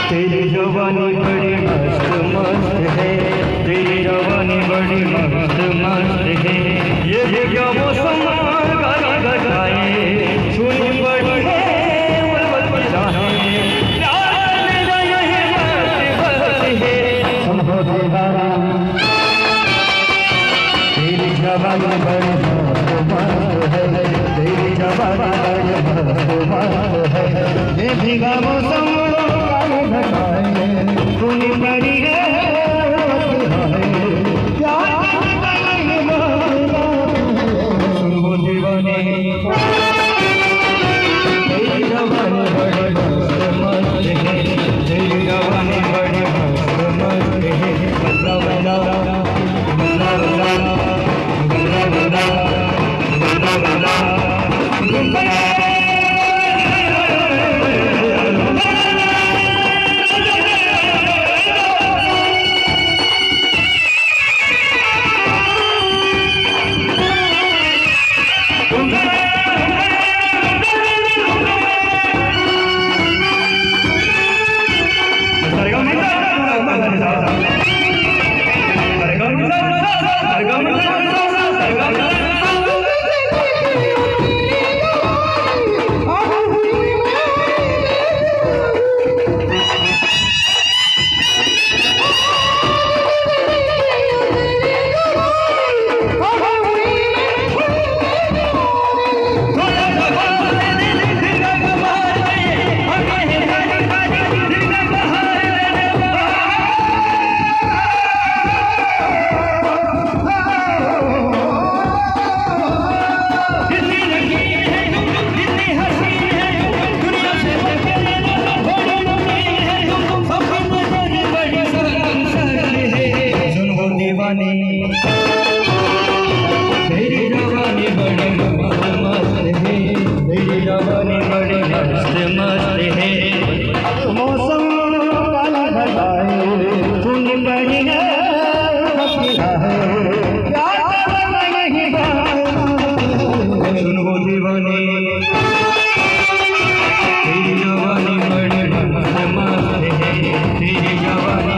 तेरी जवानी बड़ी मस्त मस्त है, तेरी जवानी बड़ी मस्त मस्त है। ये क्या मौसम गाना गजाए, सुनी बड़ी है बलबला है, प्यार मेरा यही मस्त मस्त है। संभो दीवाना तेरी जवानी बड़ी मस्त मस्त है, तेरी जवानी बड़ी मस्त मस्त है। ये भीगा मौसम सुनी बड़ी है सुनो दीवाने, तेरी जवानी बड़ी मस्त मस्त है, तेरी जवानी बड़ी मस्त मस्त है। बल्ला बल्ला बल्ला बल्ला बल्ला बल्ला बल्ला बल्ला तेरी जवानी बड़ी मस्त मस्त है, तेरी जवानी बड़ी मस्त मस्त है। मौसम काला घटाए, सुनी बड़ी है सुनो दीवाने, तेरी जवानी बड़ी मस्त मस्त है, तेरी जवानी